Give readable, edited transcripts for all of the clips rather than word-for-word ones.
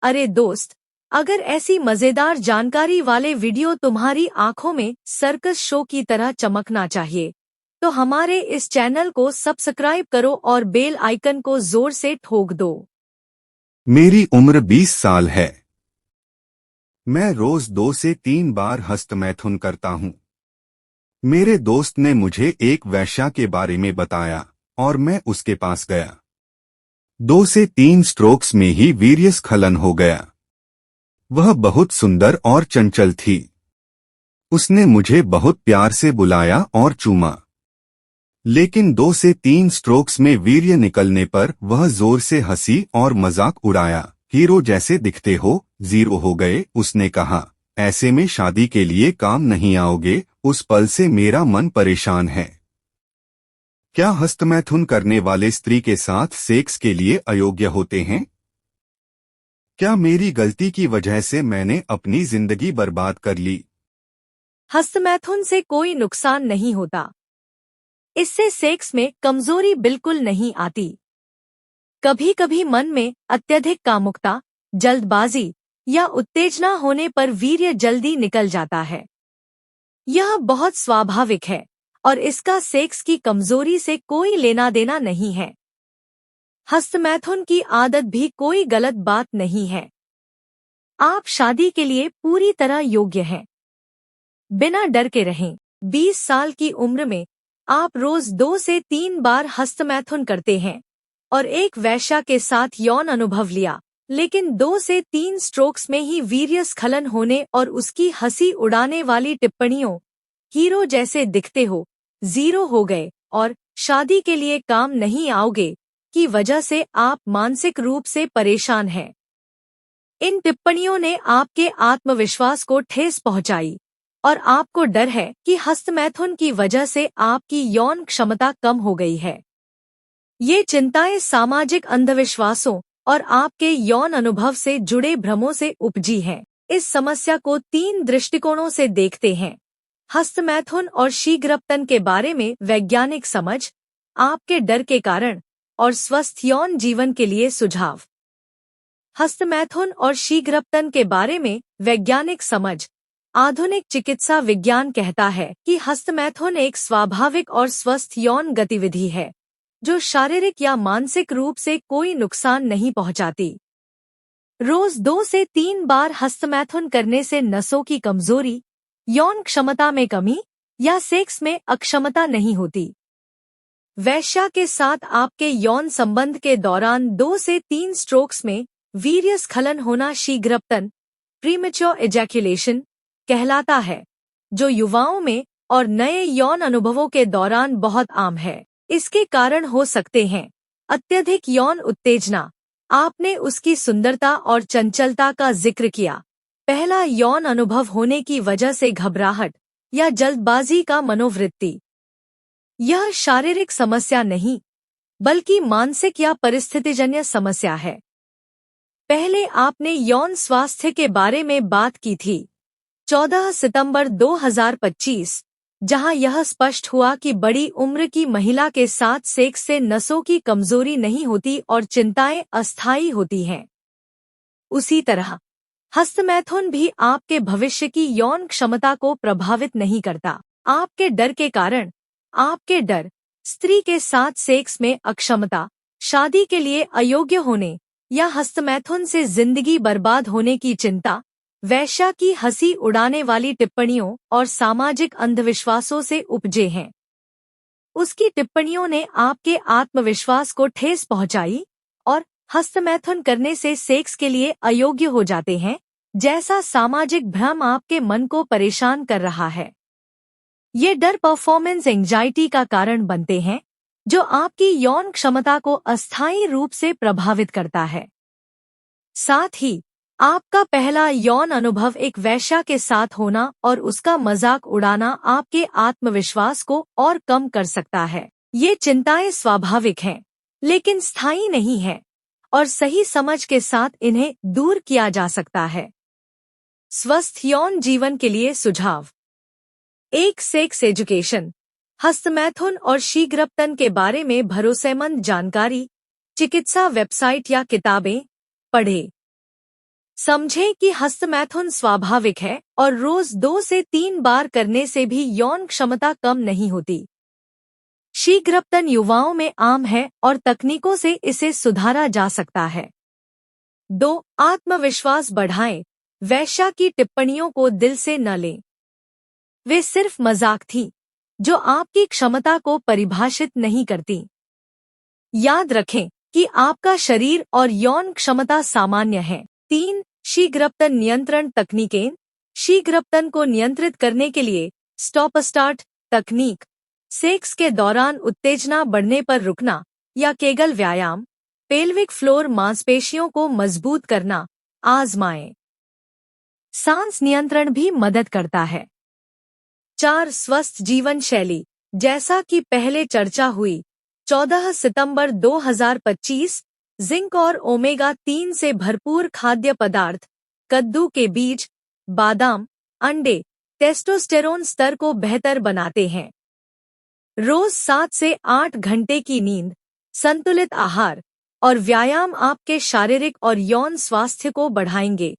अरे दोस्त, अगर ऐसी मजेदार जानकारी वाले वीडियो तुम्हारी आंखों में सर्कस शो की तरह चमकना चाहिए तो हमारे इस चैनल को सब्सक्राइब करो और बेल आइकन को जोर से ठोक दो। मेरी उम्र 20 साल है। मैं रोज 2 से 3 बार हस्तमैथुन करता हूँ। मेरे दोस्त ने मुझे एक वेश्या के बारे में बताया और मैं उसके पास गया। 2 से 3 स्ट्रोक्स में ही वीर्यस्खलन हो गया। वह बहुत सुंदर और चंचल थी। उसने मुझे बहुत प्यार से बुलाया और चूमा। लेकिन 2 से 3 स्ट्रोक्स में वीर्य निकलने पर वह जोर से हंसी और मजाक उड़ाया। हीरो जैसे दिखते हो, 0 हो गए, उसने कहा। ऐसे में शादी के लिए काम नहीं आओगे। उस पल से मेरा मन परेशान है। क्या हस्तमैथुन करने वाले स्त्री के साथ सेक्स के लिए अयोग्य होते हैं? क्या मेरी गलती की वजह से मैंने अपनी जिंदगी बर्बाद कर ली? हस्तमैथुन से कोई नुकसान नहीं होता। इससे सेक्स में कमजोरी बिल्कुल नहीं आती। कभी कभी मन में अत्यधिक कामुकता, जल्दबाजी या उत्तेजना होने पर वीर्य जल्दी निकल जाता है। यह बहुत स्वाभाविक है और इसका सेक्स की कमजोरी से कोई लेना देना नहीं है। हस्तमैथुन की आदत भी कोई गलत बात नहीं है। आप शादी के लिए पूरी तरह योग्य हैं। बिना डर के रहें। 20 साल की उम्र में आप रोज 2 से 3 बार हस्तमैथुन करते हैं और एक वेश्या के साथ यौन अनुभव लिया, लेकिन 2 से 3 स्ट्रोक्स में ही वीर्यस्खलन होने और उसकी हंसी उड़ाने वाली टिप्पणियों, हीरो जैसे दिखते हो, 0 हो गए और शादी के लिए काम नहीं आओगे की वजह से आप मानसिक रूप से परेशान हैं। इन टिप्पणियों ने आपके आत्मविश्वास को ठेस पहुंचाई और आपको डर है कि हस्तमैथुन की वजह से आपकी यौन क्षमता कम हो गई है। ये चिंताएं सामाजिक अंधविश्वासों और आपके यौन अनुभव से जुड़े भ्रमों से उपजी हैं। इस समस्या को 3 दृष्टिकोणों से देखते हैं। हस्तमैथुन और शीघ्रपतन के बारे में वैज्ञानिक समझ, आपके डर के कारण और स्वस्थ यौन जीवन के लिए सुझाव। हस्तमैथुन और शीघ्रपतन के बारे में वैज्ञानिक समझ। आधुनिक चिकित्सा विज्ञान कहता है कि हस्तमैथुन एक स्वाभाविक और स्वस्थ यौन गतिविधि है जो शारीरिक या मानसिक रूप से कोई नुकसान नहीं पहुंचाती। रोज 2 से 3 बार हस्तमैथुन करने से नसों की कमजोरी, यौन क्षमता में कमी या सेक्स में अक्षमता नहीं होती। वेश्या के साथ आपके यौन संबंध के दौरान 2 से 3 स्ट्रोक्स में वीर्यस्खलन होना शीघ्रपतन, प्रीमेच्योर एजैक्यूलेशन कहलाता है, जो युवाओं में और नए यौन अनुभवों के दौरान बहुत आम है। इसके कारण हो सकते हैं अत्यधिक यौन उत्तेजना। आपने उसकी सुंदरता और चंचलता का जिक्र किया। पहला यौन अनुभव होने की वजह से घबराहट या जल्दबाजी का मनोवृत्ति। यह शारीरिक समस्या नहीं, बल्कि मानसिक या परिस्थितिजन्य समस्या है। पहले आपने यौन स्वास्थ्य के बारे में बात की थी 14 सितंबर 2025, जहां यह स्पष्ट हुआ कि बड़ी उम्र की महिला के साथ सेक्स से नसों की कमजोरी नहीं होती और चिंताएं अस्थायी होती हैं। उसी तरह हस्तमैथुन भी आपके भविष्य की यौन क्षमता को प्रभावित नहीं करता। आपके डर के कारण, आपके डर, स्त्री के साथ सेक्स में अक्षमता, शादी के लिए अयोग्य होने या हस्तमैथुन से जिंदगी बर्बाद होने की चिंता, वेश्या की हंसी उड़ाने वाली टिप्पणियों और सामाजिक अंधविश्वासों से उपजे हैं। उसकी टिप्पणियों ने आपके आत्मविश्वास को ठेस पहुंचाई और हस्तमैथुन करने से सेक्स के लिए अयोग्य हो जाते हैं जैसा सामाजिक भ्रम आपके मन को परेशान कर रहा है। ये डर परफॉर्मेंस एंजाइटी का कारण बनते हैं, जो आपकी यौन क्षमता को अस्थायी रूप से प्रभावित करता है। साथ ही आपका पहला यौन अनुभव एक वेश्या के साथ होना और उसका मजाक उड़ाना आपके आत्मविश्वास को और कम कर सकता है। ये चिंताएं स्वाभाविक हैं, लेकिन स्थायी नहीं हैं और सही समझ के साथ इन्हें दूर किया जा सकता है। स्वस्थ यौन जीवन के लिए सुझाव। 1. Sex education. हस्तमैथुन और शीघ्रपतन के बारे में भरोसेमंद जानकारी, चिकित्सा वेबसाइट या किताबें पढ़ें। समझें कि हस्तमैथुन स्वाभाविक है और रोज 2 से 3 बार करने से भी यौन क्षमता कम नहीं होती। शीघ्रपतन युवाओं में आम है और तकनीकों से इसे सुधारा जा सकता है। 2. आत्मविश्वास बढ़ाएं। वेश्या की टिप्पणियों को दिल से न लें। वे सिर्फ मजाक थी, जो आपकी क्षमता को परिभाषित नहीं करती। याद रखें कि आपका शरीर और यौन क्षमता सामान्य है। 3. शीघ्रपतन नियंत्रण तकनीकें। शीघ्रपतन को नियंत्रित करने के लिए स्टॉप स्टार्ट तकनीक, सेक्स के दौरान उत्तेजना बढ़ने पर रुकना या केगल व्यायाम, पेल्विक फ्लोर मांसपेशियों को मजबूत करना आजमाएं। सांस नियंत्रण भी मदद करता है। 4. स्वस्थ जीवन शैली। जैसा कि पहले चर्चा हुई, 14 सितंबर 2025 जिंक और ओमेगा-3 से भरपूर खाद्य पदार्थ, कद्दू के बीज, बादाम, अंडे टेस्टोस्टेरोन स्तर को बेहतर बनाते हैं। रोज 7 से 8 घंटे की नींद, संतुलित आहार और व्यायाम आपके शारीरिक और यौन स्वास्थ्य को बढ़ाएंगे।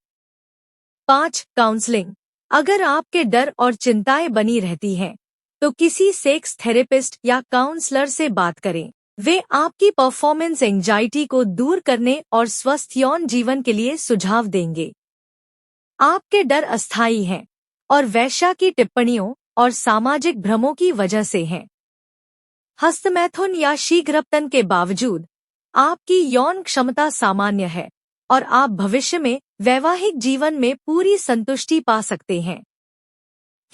5. काउंसलिंग। अगर आपके डर और चिंताएं बनी रहती हैं, तो किसी सेक्स थेरेपिस्ट या काउंसलर से बात करें। वे आपकी परफॉर्मेंस एंजाइटी को दूर करने और स्वस्थ यौन जीवन के लिए सुझाव देंगे। आपके डर अस्थायी हैं और वेश्या की टिप्पणियों और सामाजिक भ्रमों की वजह से हैं। हस्तमैथुन या शीघ्रपतन के बावजूद आपकी यौन क्षमता सामान्य है और आप भविष्य में वैवाहिक जीवन में पूरी संतुष्टि पा सकते हैं।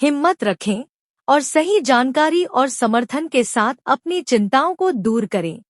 हिम्मत रखें और सही जानकारी और समर्थन के साथ अपनी चिंताओं को दूर करें।